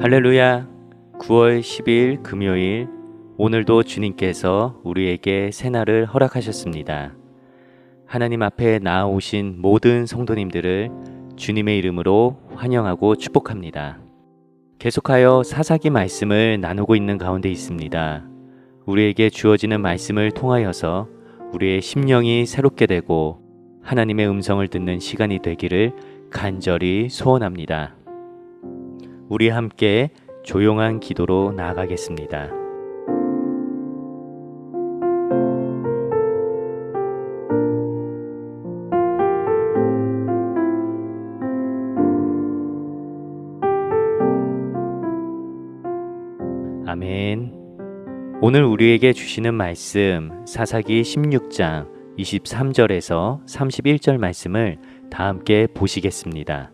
할렐루야! 9월 10일 금요일, 오늘도 주님께서 우리에게 새날을 허락하셨습니다. 하나님 앞에 나아오신 모든 성도님들을 주님의 이름으로 환영하고 축복합니다. 계속하여 사사기 말씀을 나누고 있는 가운데 있습니다. 우리에게 주어지는 말씀을 통하여서 우리의 심령이 새롭게 되고 하나님의 음성을 듣는 시간이 되기를 간절히 소원합니다. 우리 함께 조용한 기도로 나아가겠습니다. 아멘. 오늘 우리에게 주시는 말씀 사사기 16장 23절에서 31절 말씀을 다 함께 보시겠습니다.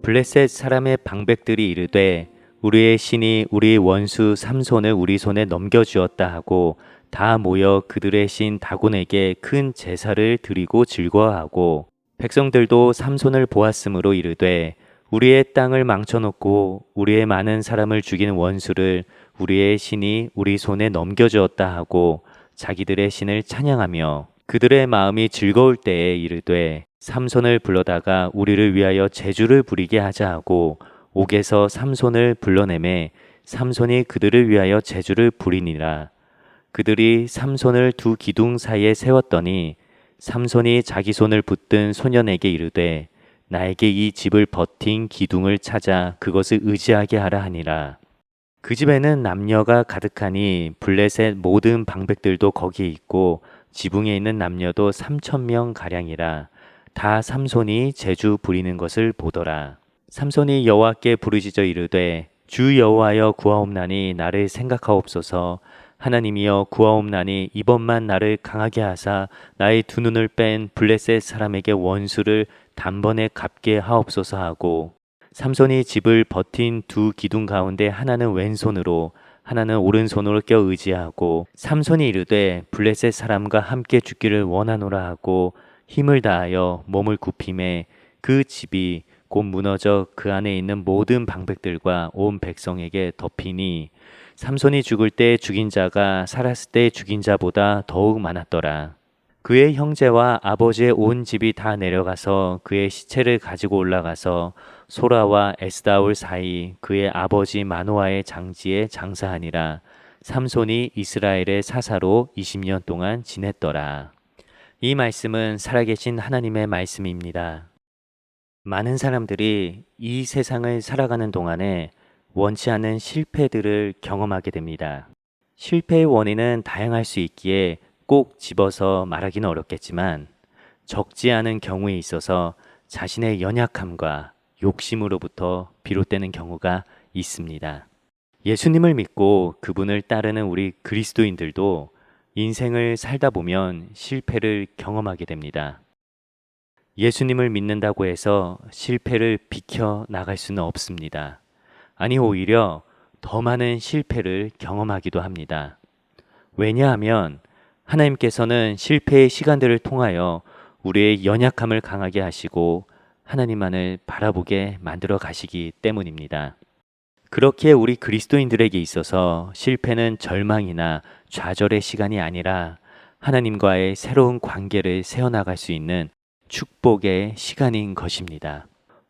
블레셋 사람의 방백들이 이르되 우리의 신이 우리 원수 삼손을 우리 손에 넘겨주었다 하고 다 모여 그들의 신 다곤에게 큰 제사를 드리고 즐거워하고 백성들도 삼손을 보았으므로 이르되 우리의 땅을 망쳐놓고 우리의 많은 사람을 죽인 원수를 우리의 신이 우리 손에 넘겨주었다 하고 자기들의 신을 찬양하며 그들의 마음이 즐거울 때에 이르되 삼손을 불러다가 우리를 위하여 제주를 부리게 하자 하고 옥에서 삼손을 불러내매 삼손이 그들을 위하여 제주를 부리니라. 그들이 삼손을 두 기둥 사이에 세웠더니 삼손이 자기 손을 붙든 소년에게 이르되 나에게 이 집을 버틴 기둥을 찾아 그것을 의지하게 하라 하니라. 그 집에는 남녀가 가득하니 블레셋 모든 방백들도 거기에 있고 지붕에 있는 남녀도 3,000명 가량이라. 다 삼손이 제주 부리는 것을 보더라. 삼손이 여호와께 부르짖어 이르되 주 여호와여 구하옵나니 나를 생각하옵소서. 하나님이여 구하옵나니 이번만 나를 강하게 하사 나의 두 눈을 뺀 블레셋 사람에게 원수를 단번에 갚게 하옵소서 하고 삼손이 집을 버틴 두 기둥 가운데 하나는 왼손으로 하나는 오른손으로 껴 의지하고 삼손이 이르되 블레셋 사람과 함께 죽기를 원하노라 하고 힘을 다하여 몸을 굽힘에 그 집이 곧 무너져 그 안에 있는 모든 방백들과 온 백성에게 덮이니 삼손이 죽을 때 죽인 자가 살았을 때 죽인 자보다 더욱 많았더라. 그의 형제와 아버지의 온 집이 다 내려가서 그의 시체를 가지고 올라가서 소라와 에스다올 사이 그의 아버지 마노아의 장지에 장사하니라. 삼손이 이스라엘의 사사로 20년 동안 지냈더라. 이 말씀은 살아계신 하나님의 말씀입니다. 많은 사람들이 이 세상을 살아가는 동안에 원치 않은 실패들을 경험하게 됩니다. 실패의 원인은 다양할 수 있기에 꼭 집어서 말하기는 어렵겠지만 적지 않은 경우에 있어서 자신의 연약함과 욕심으로부터 비롯되는 경우가 있습니다. 예수님을 믿고 그분을 따르는 우리 그리스도인들도 인생을 살다 보면 실패를 경험하게 됩니다. 예수님을 믿는다고 해서 실패를 비켜 나갈 수는 없습니다. 아니, 오히려 더 많은 실패를 경험하기도 합니다. 왜냐하면 하나님께서는 실패의 시간들을 통하여 우리의 연약함을 강하게 하시고 하나님만을 바라보게 만들어 가시기 때문입니다. 그렇게 우리 그리스도인들에게 있어서 실패는 절망이나 좌절의 시간이 아니라 하나님과의 새로운 관계를 세워나갈 수 있는 축복의 시간인 것입니다.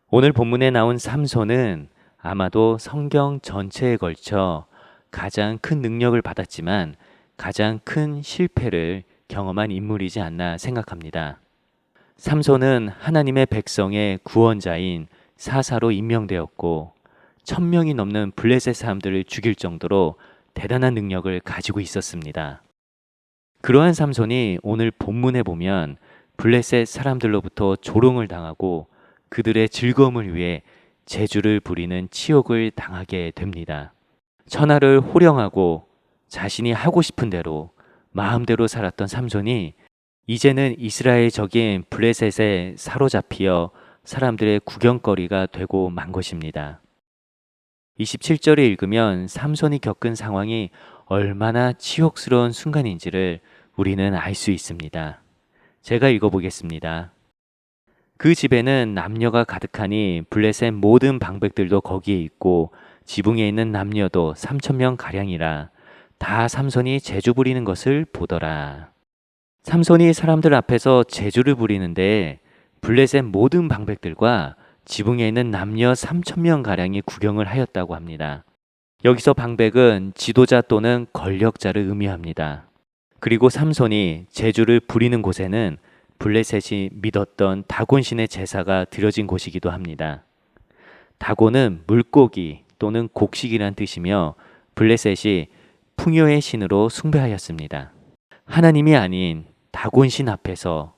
오늘 본문에 나온 삼손은 아마도 성경 전체에 걸쳐 가장 큰 능력을 받았지만 가장 큰 실패를 경험한 인물이지 않나 생각합니다. 삼손은 하나님의 백성의 구원자인 사사로 임명되었고 1,000명이 넘는 블레셋 사람들을 죽일 정도로 대단한 능력을 가지고 있었습니다. 그러한 삼손이 오늘 본문에 보면 블레셋 사람들로부터 조롱을 당하고 그들의 즐거움을 위해 제주를 부리는 치욕을 당하게 됩니다. 천하를 호령하고 자신이 하고 싶은 대로 마음대로 살았던 삼손이 이제는 이스라엘 적인 블레셋에 사로잡히어 사람들의 구경거리가 되고 만 것입니다. 27절에 읽으면 삼손이 겪은 상황이 얼마나 치욕스러운 순간인지를 우리는 알 수 있습니다. 제가 읽어보겠습니다. 그 집에는 남녀가 가득하니 블레셋 모든 방백들도 거기에 있고 지붕에 있는 남녀도 3,000명 가량이라 다 삼손이 재주 부리는 것을 보더라. 삼손이 사람들 앞에서 재주를 부리는데 블레셋 모든 방백들과 지붕에 있는 남녀 3,000명 가량이 구경을 하였다고 합니다. 여기서 방백은 지도자 또는 권력자를 의미합니다. 그리고 삼손이 재주를 부리는 곳에는 블레셋이 믿었던 다곤신의 제사가 드려진 곳이기도 합니다. 다곤은 물고기 또는 곡식이란 뜻이며 블레셋이 풍요의 신으로 숭배하였습니다. 하나님이 아닌 다곤신 앞에서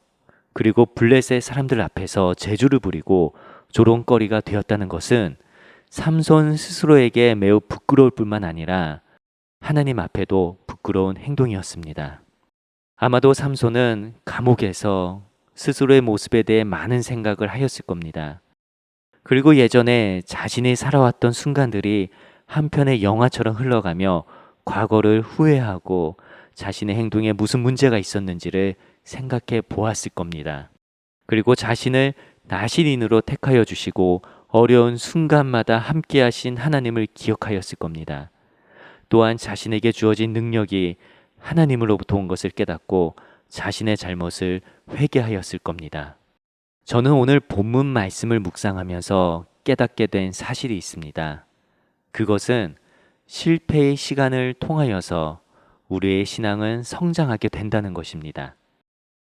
그리고 블레셋 사람들 앞에서 재주를 부리고 조롱거리가 되었다는 것은 삼손 스스로에게 매우 부끄러울 뿐만 아니라 하나님 앞에도 부끄러운 행동이었습니다. 아마도 삼손은 감옥에서 스스로의 모습에 대해 많은 생각을 하였을 겁니다. 그리고 예전에 자신이 살아왔던 순간들이 한편의 영화처럼 흘러가며 과거를 후회하고 자신의 행동에 무슨 문제가 있었는지를 생각해 보았을 겁니다. 그리고 자신을 나신인으로 택하여 주시고 어려운 순간마다 함께 하신 하나님을 기억하였을 겁니다. 또한 자신에게 주어진 능력이 하나님으로부터 온 것을 깨닫고 자신의 잘못을 회개하였을 겁니다. 저는 오늘 본문 말씀을 묵상하면서 깨닫게 된 사실이 있습니다. 그것은 실패의 시간을 통하여서 우리의 신앙은 성장하게 된다는 것입니다.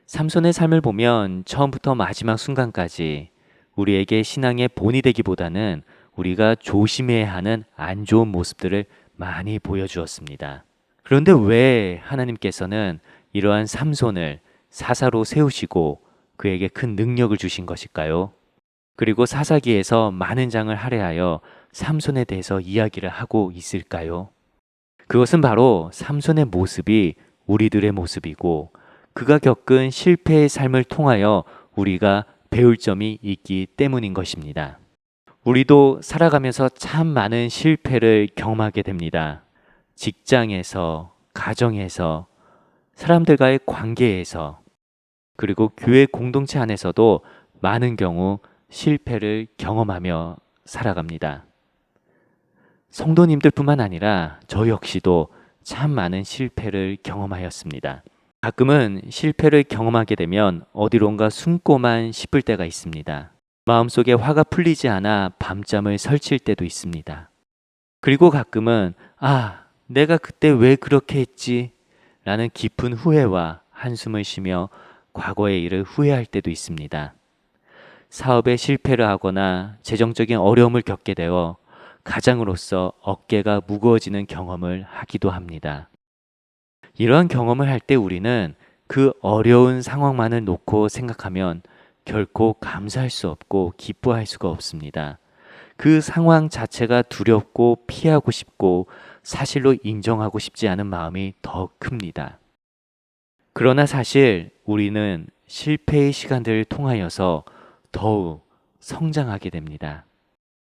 삼손의 삶을 보면 처음부터 마지막 순간까지 우리에게 신앙의 본이 되기보다는 우리가 조심해야 하는 안 좋은 모습들을 많이 보여주었습니다. 그런데 왜 하나님께서는 이러한 삼손을 사사로 세우시고 그에게 큰 능력을 주신 것일까요? 그리고 사사기에서 많은 장을 할애하여 삼손에 대해서 이야기를 하고 있을까요? 그것은 바로 삼손의 모습이 우리들의 모습이고 그가 겪은 실패의 삶을 통하여 우리가 배울 점이 있기 때문인 것입니다. 우리도 살아가면서 참 많은 실패를 경험하게 됩니다. 직장에서, 가정에서, 사람들과의 관계에서, 그리고 교회 공동체 안에서도 많은 경우 실패를 경험하며 살아갑니다. 성도님들뿐만 아니라 저 역시도 참 많은 실패를 경험하였습니다. 가끔은 실패를 경험하게 되면 어디론가 숨고만 싶을 때가 있습니다. 마음속에 화가 풀리지 않아 밤잠을 설칠 때도 있습니다. 그리고 가끔은 내가 그때 왜 그렇게 했지? 라는 깊은 후회와 한숨을 쉬며 과거의 일을 후회할 때도 있습니다. 사업에 실패를 하거나 재정적인 어려움을 겪게 되어 가장으로서 어깨가 무거워지는 경험을 하기도 합니다. 이러한 경험을 할 때 우리는 그 어려운 상황만을 놓고 생각하면 결코 감사할 수 없고 기뻐할 수가 없습니다. 그 상황 자체가 두렵고 피하고 싶고 사실로 인정하고 싶지 않은 마음이 더 큽니다. 그러나 사실 우리는 실패의 시간들을 통하여서 더욱 성장하게 됩니다.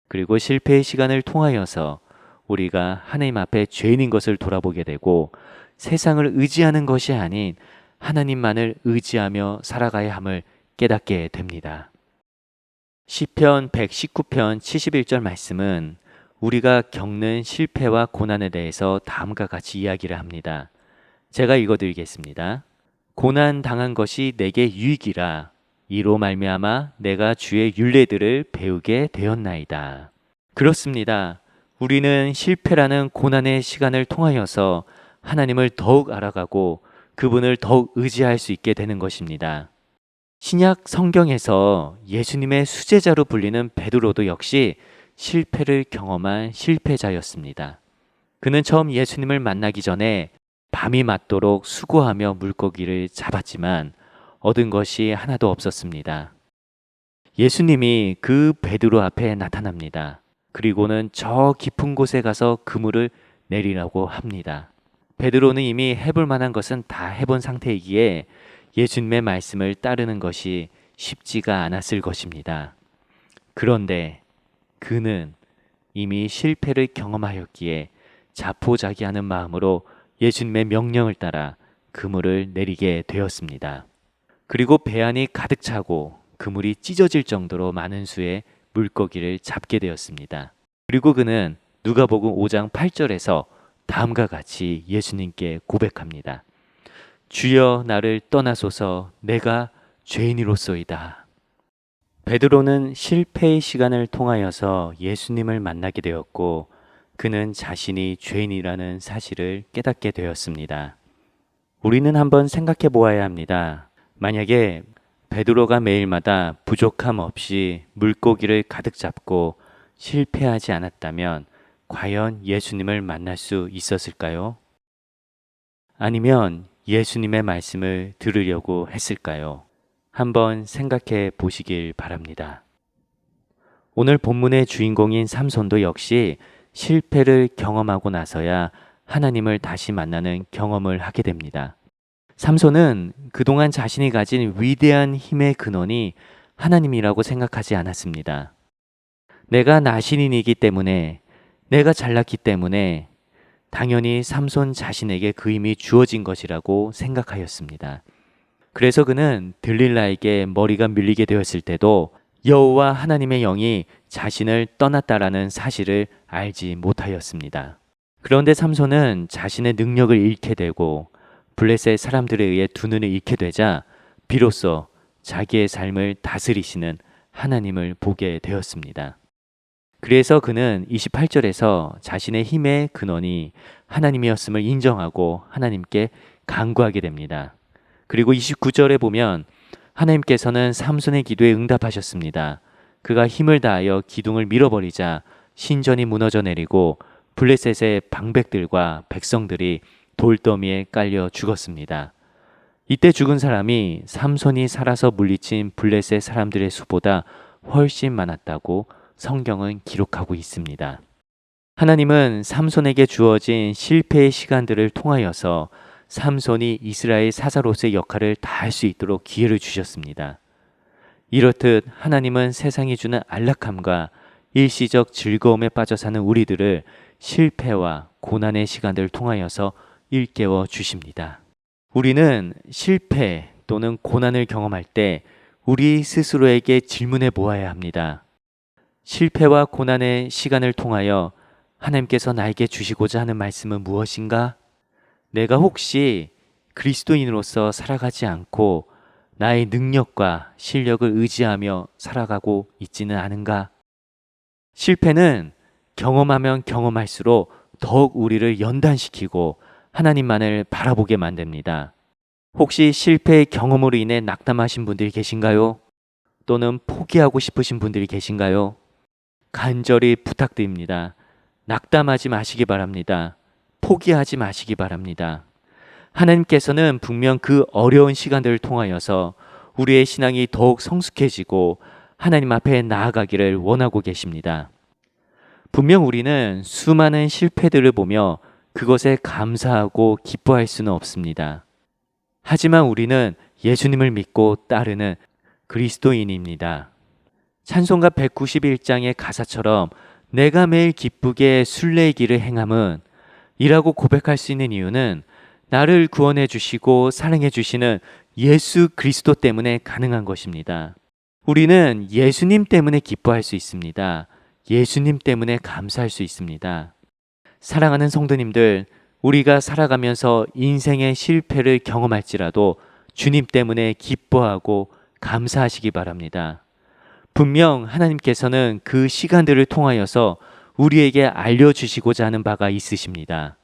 그리고 실패의 시간을 통하여서 우리가 하나님 앞에 죄인인 것을 돌아보게 되고 세상을 의지하는 것이 아닌 하나님만을 의지하며 살아가야 함을 깨닫게 됩니다. 시편 119편 71절 말씀은 우리가 겪는 실패와 고난에 대해서 다음과 같이 이야기를 합니다. 제가 읽어드리겠습니다. 고난 당한 것이 내게 유익이라 이로 말미암아 내가 주의 율례들을 배우게 되었나이다. 그렇습니다. 우리는 실패라는 고난의 시간을 통하여서 하나님을 더욱 알아가고 그분을 더욱 의지할 수 있게 되는 것입니다. 신약 성경에서 예수님의 수제자로 불리는 베드로도 역시 실패를 경험한 실패자였습니다. 그는 처음 예수님을 만나기 전에 밤이 맞도록 수고하며 물고기를 잡았지만 얻은 것이 하나도 없었습니다. 예수님이 그 베드로 앞에 나타납니다. 그리고는 저 깊은 곳에 가서 그물을 내리라고 합니다. 베드로는 이미 해볼 만한 것은 다 해본 상태이기에 예수님의 말씀을 따르는 것이 쉽지가 않았을 것입니다. 그런데 그는 이미 실패를 경험하였기에 자포자기하는 마음으로 예수님의 명령을 따라 그물을 내리게 되었습니다. 그리고 배 안이 가득 차고 그물이 찢어질 정도로 많은 수의 물고기를 잡게 되었습니다. 그리고 그는 누가복음 5장 8절에서 다음과 같이 예수님께 고백합니다. 주여 나를 떠나소서 내가 죄인이로소이다. 베드로는 실패의 시간을 통하여서 예수님을 만나게 되었고 그는 자신이 죄인이라는 사실을 깨닫게 되었습니다. 우리는 한번 생각해 보아야 합니다. 만약에 베드로가 매일마다 부족함 없이 물고기를 가득 잡고 실패하지 않았다면 과연 예수님을 만날 수 있었을까요? 아니면 예수님의 말씀을 들으려고 했을까요? 한번 생각해 보시길 바랍니다. 오늘 본문의 주인공인 삼손도 역시 실패를 경험하고 나서야 하나님을 다시 만나는 경험을 하게 됩니다. 삼손은 그동안 자신이 가진 위대한 힘의 근원이 하나님이라고 생각하지 않았습니다. 내가 나신인이기 때문에, 내가 잘났기 때문에 당연히 삼손 자신에게 그 힘이 주어진 것이라고 생각하였습니다. 그래서 그는 들릴라에게 머리가 밀리게 되었을 때도 여호와 하나님의 영이 자신을 떠났다라는 사실을 알지 못하였습니다. 그런데 삼손은 자신의 능력을 잃게 되고 블레셋 사람들에 의해 두 눈을 잃게 되자 비로소 자기의 삶을 다스리시는 하나님을 보게 되었습니다. 그래서 그는 28절에서 자신의 힘의 근원이 하나님이었음을 인정하고 하나님께 간구하게 됩니다. 그리고 29절에 보면 하나님께서는 삼손의 기도에 응답하셨습니다. 그가 힘을 다하여 기둥을 밀어버리자 신전이 무너져 내리고 블레셋의 방백들과 백성들이 돌더미에 깔려 죽었습니다. 이때 죽은 사람이 삼손이 살아서 물리친 블레셋 사람들의 수보다 훨씬 많았다고 성경은 기록하고 있습니다. 하나님은 삼손에게 주어진 실패의 시간들을 통하여서 삼손이 이스라엘 사사로서의 역할을 다할 수 있도록 기회를 주셨습니다. 이렇듯 하나님은 세상이 주는 안락함과 일시적 즐거움에 빠져 사는 우리들을 실패와 고난의 시간들을 통하여서 일깨워 주십니다. 우리는 실패 또는 고난을 경험할 때 우리 스스로에게 질문해 보아야 합니다. 실패와 고난의 시간을 통하여 하나님께서 나에게 주시고자 하는 말씀은 무엇인가? 내가 혹시 그리스도인으로서 살아가지 않고 나의 능력과 실력을 의지하며 살아가고 있지는 않은가? 실패는 경험하면 경험할수록 더욱 우리를 연단시키고 하나님만을 바라보게 만듭니다. 혹시 실패의 경험으로 인해 낙담하신 분들이 계신가요? 또는 포기하고 싶으신 분들이 계신가요? 간절히 부탁드립니다. 낙담하지 마시기 바랍니다. 포기하지 마시기 바랍니다. 하나님께서는 분명 그 어려운 시간들을 통하여서 우리의 신앙이 더욱 성숙해지고 하나님 앞에 나아가기를 원하고 계십니다. 분명 우리는 수많은 실패들을 보며 그것에 감사하고 기뻐할 수는 없습니다. 하지만 우리는 예수님을 믿고 따르는 그리스도인입니다. 찬송가 191장의 가사처럼 내가 매일 기쁘게 순례의 길을 행함은 이라고 고백할 수 있는 이유는 나를 구원해 주시고 사랑해 주시는 예수 그리스도 때문에 가능한 것입니다. 우리는 예수님 때문에 기뻐할 수 있습니다. 예수님 때문에 감사할 수 있습니다. 사랑하는 성도님들, 우리가 살아가면서 인생의 실패를 경험할지라도 주님 때문에 기뻐하고 감사하시기 바랍니다. 분명 하나님께서는 그 시간들을 통하여서 우리에게 알려주시고자 하는 바가 있으십니다.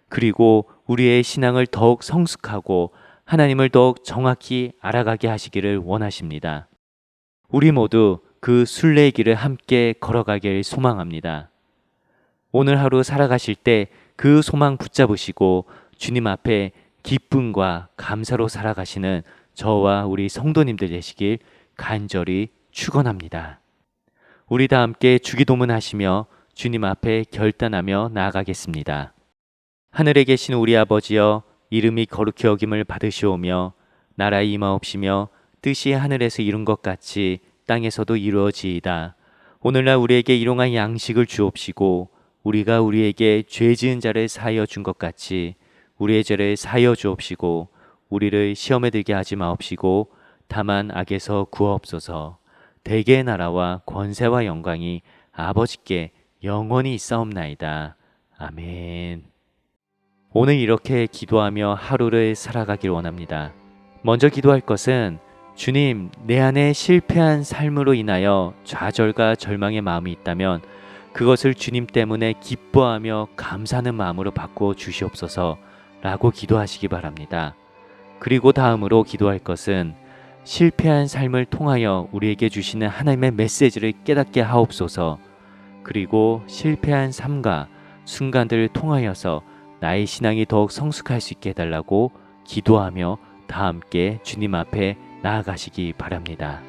그리고 우리의 신앙을 더욱 성숙하고 하나님을 더욱 정확히 알아가게 하시기를 원하십니다. 우리 모두 그 순례의 길을 함께 걸어가길 소망합니다. 오늘 하루 살아가실 때 그 소망 붙잡으시고 주님 앞에 기쁨과 감사로 살아가시는 저와 우리 성도님들 되시길 간절히 축원합니다. 우리 다 함께 주기도문 하시며 주님 앞에 결단하며 나아가겠습니다. 하늘에 계신 우리 아버지여, 이름이 거룩히 여김을 받으시오며 나라의 임하옵시며 뜻이 하늘에서 이룬 것 같이 땅에서도 이루어지이다. 오늘날 우리에게 일용할 양식을 주옵시고 우리가 우리에게 죄 지은 자를 사하여 준 것 같이 우리의 죄를 사하여 주옵시고 우리를 시험에 들게 하지 마옵시고 다만 악에서 구하옵소서. 대개의 나라와 권세와 영광이 아버지께 영원히 있사옵나이다. 아멘. 오늘 이렇게 기도하며 하루를 살아가길 원합니다. 먼저 기도할 것은 주님, 내 안에 실패한 삶으로 인하여 좌절과 절망의 마음이 있다면 그것을 주님 때문에 기뻐하며 감사하는 마음으로 바꾸어 주시옵소서 라고 기도하시기 바랍니다. 그리고 다음으로 기도할 것은 실패한 삶을 통하여 우리에게 주시는 하나님의 메시지를 깨닫게 하옵소서. 그리고 실패한 삶과 순간들을 통하여서 나의 신앙이 더욱 성숙할 수 있게 해달라고 기도하며 다 함께 주님 앞에 나아가시기 바랍니다.